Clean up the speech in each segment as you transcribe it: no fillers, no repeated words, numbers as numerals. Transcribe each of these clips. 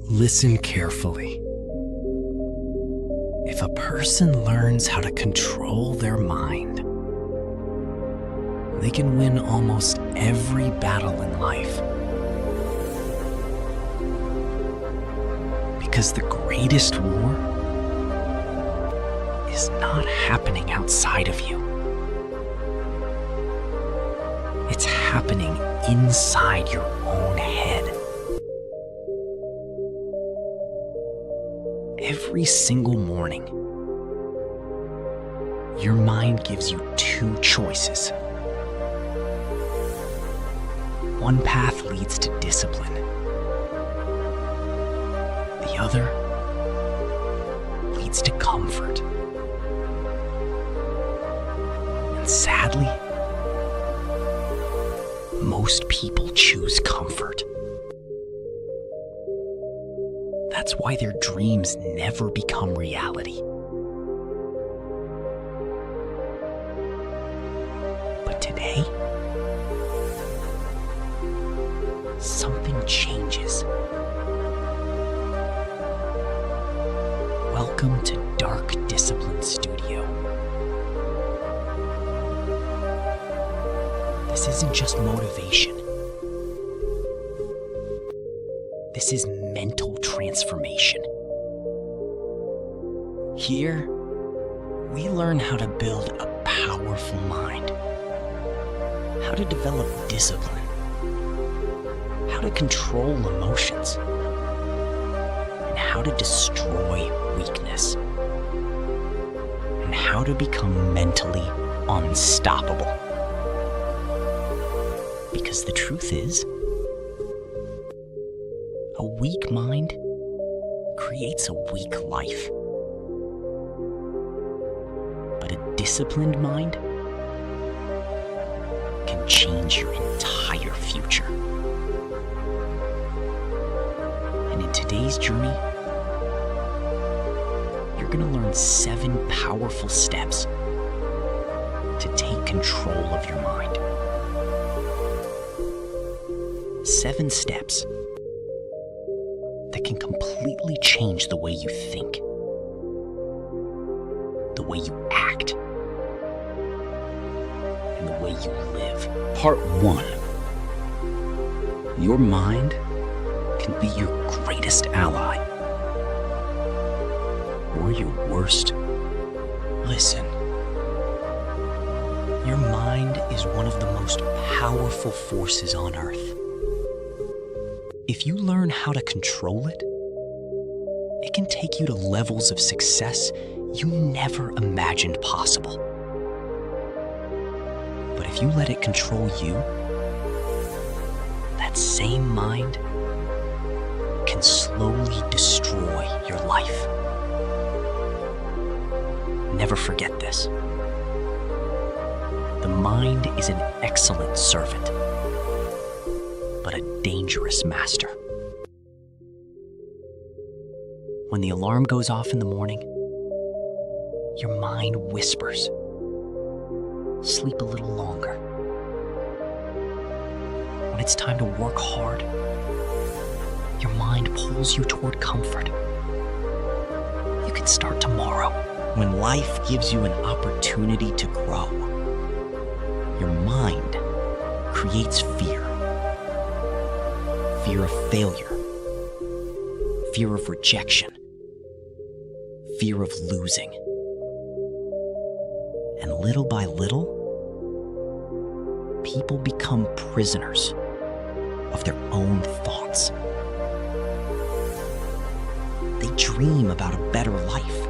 Listen carefully. If a person learns how to control their mind, they can win almost every battle in life. Because the greatest war is not happening outside of you. It's happening inside your own head. Every single morning, your mind gives you two choices. One path leads to discipline. The other leads to comfort. And sadly, most people choose comfort. That's why their dreams never become reality. But today, something changes. Welcome to Dark Discipline Studio. This isn't just motivation. This is mental transformation. Here, we learn how to build a powerful mind, how to develop discipline, how to control emotions, and how to destroy weakness, and how to become mentally unstoppable. Because the truth is, a weak mind creates a weak life. But a disciplined mind can change your entire future. And in today's journey, you're going to learn 7 powerful steps to take control of your mind. 7 steps that can completely change the way you think, the way you act, and the way you live. Part 1. Your mind can be your greatest ally or your worst. Listen, your mind is one of the most powerful forces on earth. If you learn how to control it, it can take you to levels of success you never imagined possible. But if you let it control you, that same mind can slowly destroy your life. Never forget this. The mind is an excellent servant, but a dangerous master. When the alarm goes off in the morning, your mind whispers, "Sleep a little longer." When it's time to work hard, your mind pulls you toward comfort. You can start tomorrow. When life gives you an opportunity to grow, your mind creates fear. Fear of failure, fear of rejection, fear of losing. And little by little, people become prisoners of their own thoughts. They dream about a better life,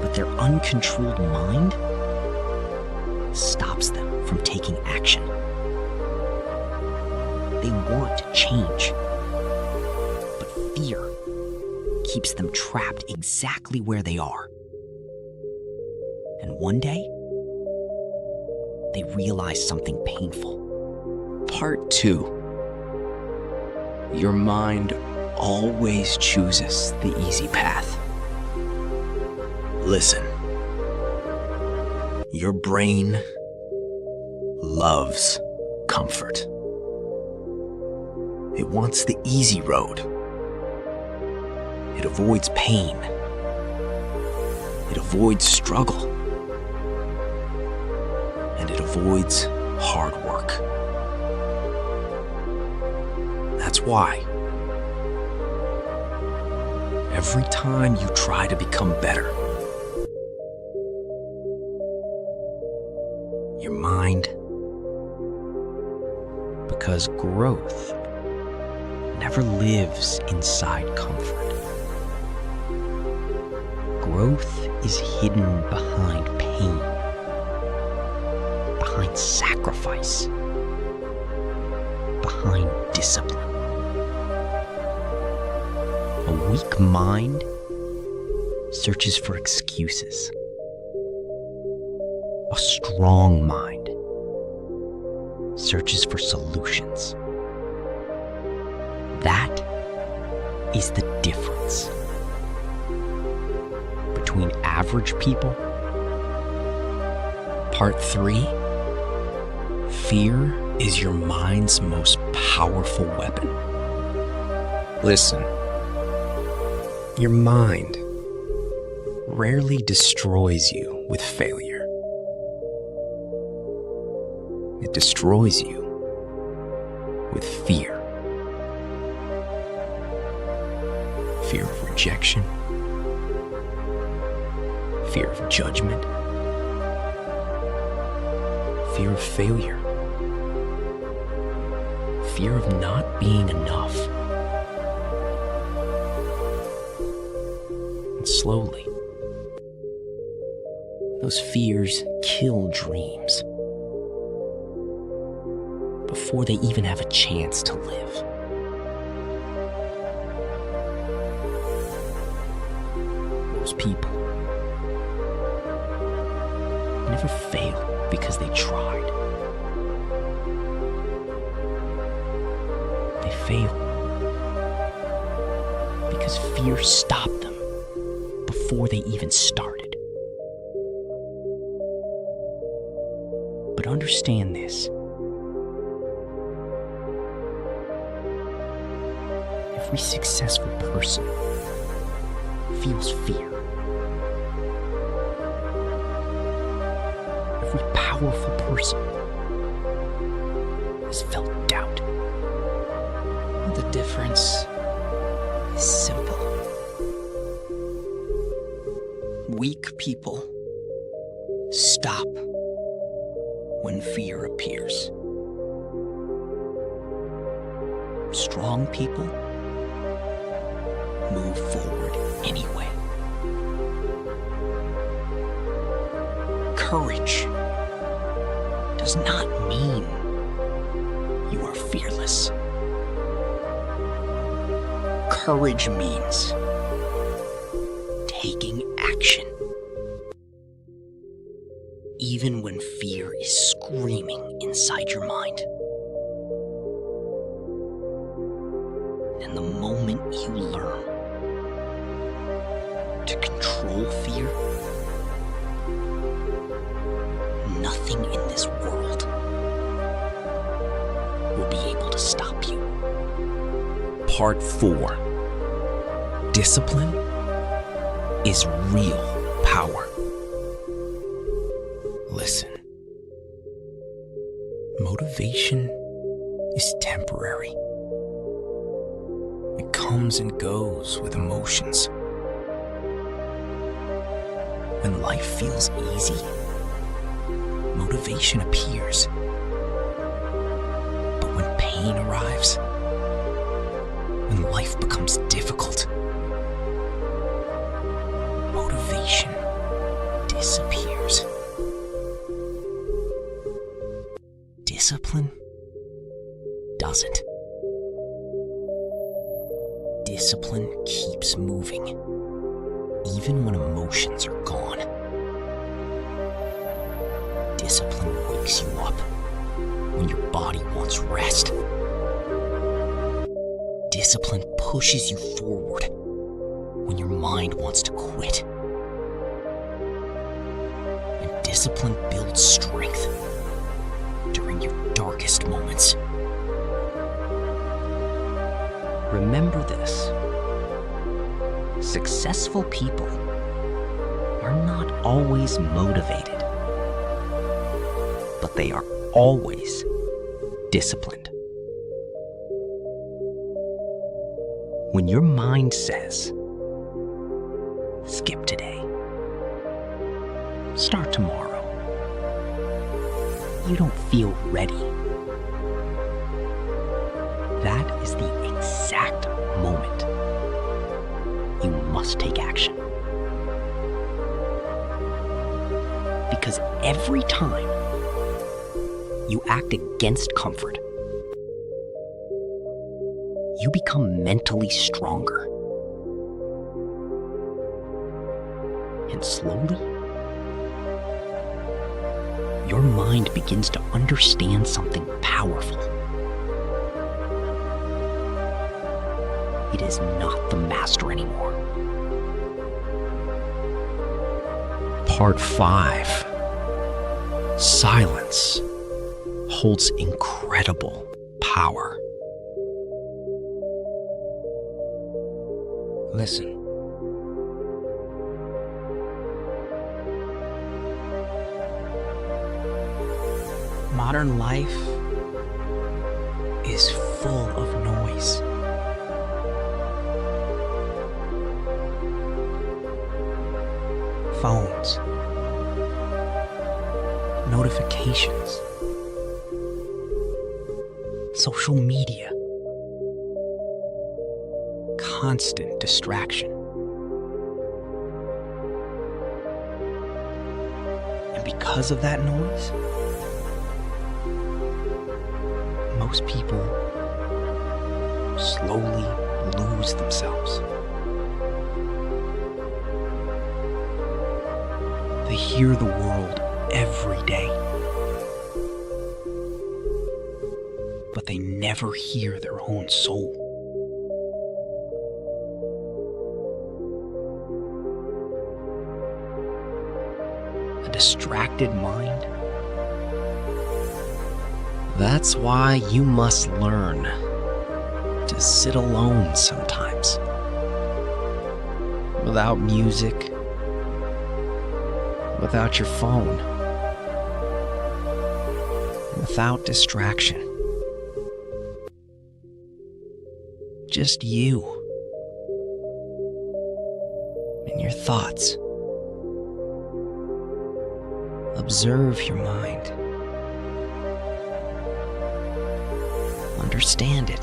but their uncontrolled mind stops them from taking action. They want to change, but fear keeps them trapped exactly where they are. And one day, they realize something painful. Part 2. Your mind always chooses the easy path. Listen, your brain loves comfort. It wants the easy road, It avoids pain. It avoids struggle. And it avoids hard work. That's why every time you try to become better, your mind, because growth never lives inside comfort. Growth is hidden behind pain, behind sacrifice, behind discipline. A weak mind searches for excuses. A strong mind searches for solutions. That is the difference between average people. Part 3. Fear is your mind's most powerful weapon. Listen, your mind rarely destroys you with failure. It destroys you with fear. Fear of rejection, fear of judgment, fear of failure, fear of not being enough. And slowly, those fears kill dreams before they even have a chance to live. Those people never fail because they tried. They fail because fear stopped them before they even started. But understand this. Every successful person feels fear. Every powerful person has felt doubt. The difference is simple. Weak people stop when fear appears. Strong people move forward anyway. Courage does not mean you are fearless. Courage means taking action, even when fear is screaming inside your mind. And the moment you learn to control fear, nothing in this world will be able to stop you. Part 4. Discipline is real power. Listen, motivation is temporary. It comes and goes with emotions. When life feels easy, motivation appears. But when pain arrives, when life becomes difficult, motivation disappears. Discipline doesn't. Discipline keeps moving, even when emotions are gone. Discipline wakes you up when your body wants rest. Discipline pushes you forward when your mind wants to quit. And discipline builds strength during your darkest moments. Remember this. Successful people are not always motivated, but they are always disciplined. When your mind says, skip today, start tomorrow, you don't feel ready. That is the exact moment you must take action. Because every time you act against comfort, you become mentally stronger. And slowly, your mind begins to understand something powerful. It is not the master anymore. Part 5. Silence holds incredible power. Listen. Modern life is full of noise. Phones, notifications, social media, constant distraction. And because of that noise, most people slowly lose themselves. They hear the world every day, but they never hear their own soul. A distracted mind. That's why you must learn to sit alone sometimes, without music, without your phone, without distraction. Just you and your thoughts. Observe your mind. Understand it.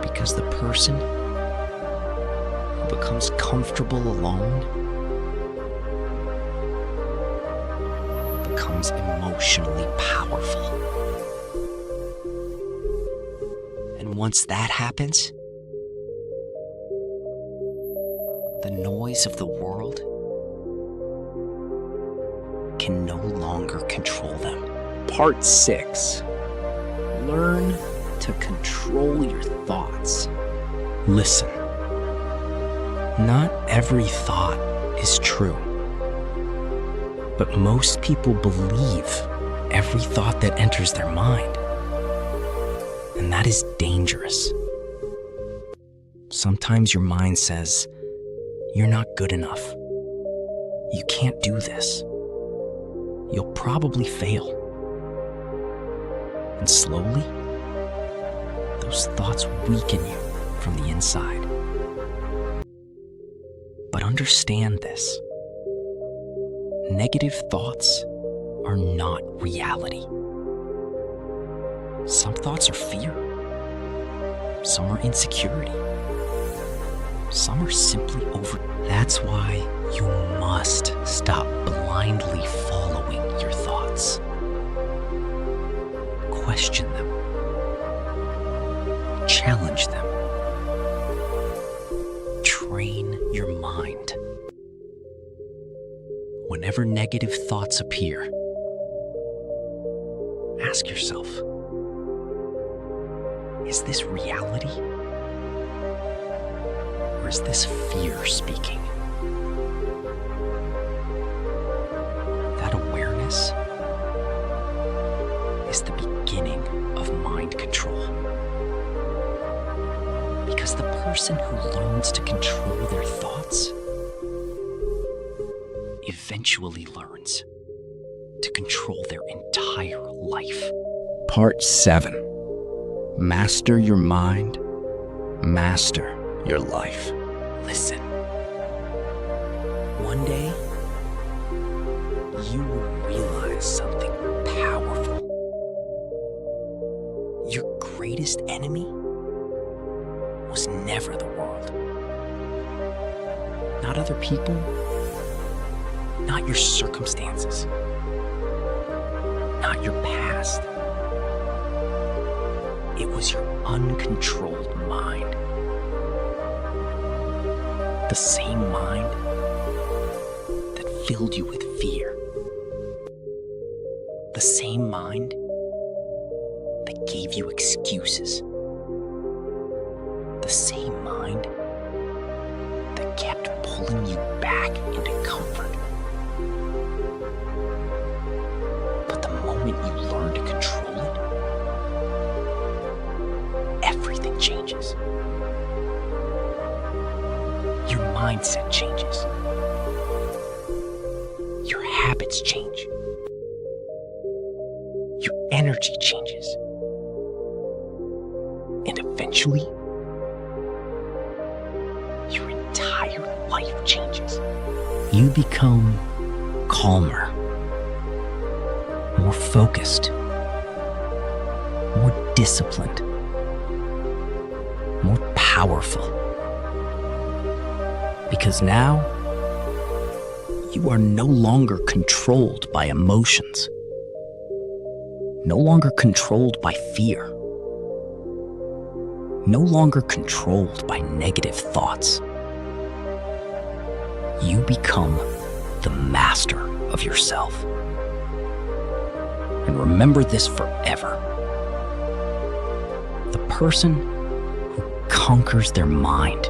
Because the person who becomes comfortable alone becomes emotionally powerful. And once that happens, the noise of the world can no longer control them. Part 6. Learn to control your thoughts. Listen. Not every thought is true. But most people believe every thought that enters their mind. And that is dangerous. Sometimes your mind says, you're not good enough. You can't do this. You'll probably fail. And slowly, those thoughts weaken you from the inside. But understand this. Negative thoughts are not reality. Some thoughts are fear. Some are insecurity. Some are simply over. That's why you must stop blindly following your thoughts. Question them. Challenge them. Train your mind. Whenever negative thoughts appear, ask yourself, is this reality? Or is this fear speaking? That awareness is the beginning of mind control. Because Because the person who learns to control their thoughts eventually learns to control their entire life. Part 7. Master your mind, master your life. Listen. One day, you will realize something powerful. Your greatest enemy was never the world. Not other people, not your circumstances, not your past. It was your uncontrolled mind. The same mind that filled you with fear. The same mind that gave you excuses. The same mind that kept pulling you back into comfort. But the moment you learn to control it, everything changes. Your mindset changes. Your habits change. Your energy changes. And eventually, your entire life changes. You become calmer, more focused, more disciplined, more powerful. Because now, you are no longer controlled by emotions, no longer controlled by fear, no longer controlled by negative thoughts. You become the master of yourself. And remember this forever. The person who conquers their mind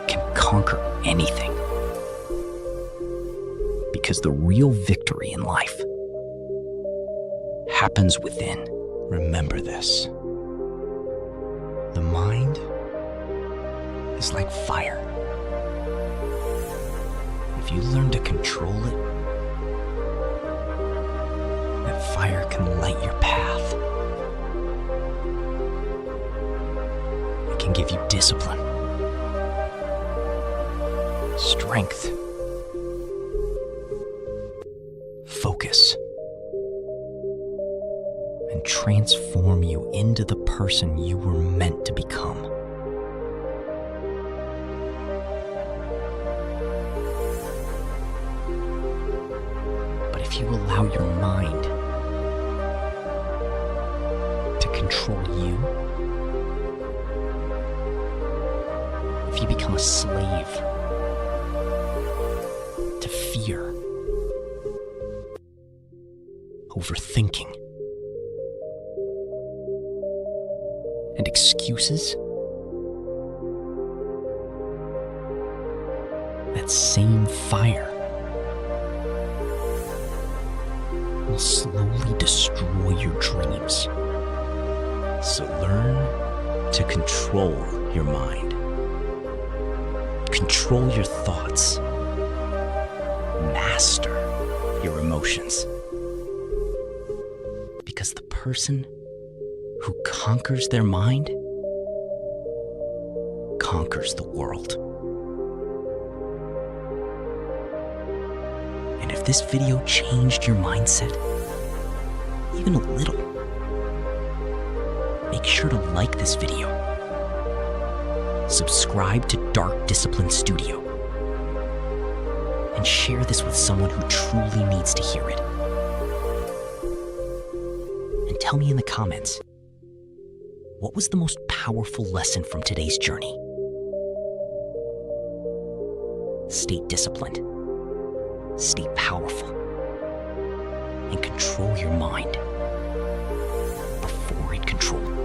can conquer anything. Because the real victory in life happens within. Remember this. The mind is like fire. If you learn to control it, that fire can light your path. It can give you discipline, strength, focus, and transform you into the person you were meant to become. But if you allow your mind to control you, if you become a slave to fear, overthinking, and excuses, that same fire will slowly destroy your dreams. So learn to control your mind. Control your thoughts. Master your emotions. Because the person who conquers their mind conquers the world. And if this video changed your mindset, even a little, make sure to like this video. Subscribe to Dark Discipline Studio. And share this with someone who truly needs to hear it. And tell me in the comments, what was the most powerful lesson from today's journey? Stay disciplined, stay powerful, and control your mind before it controls you.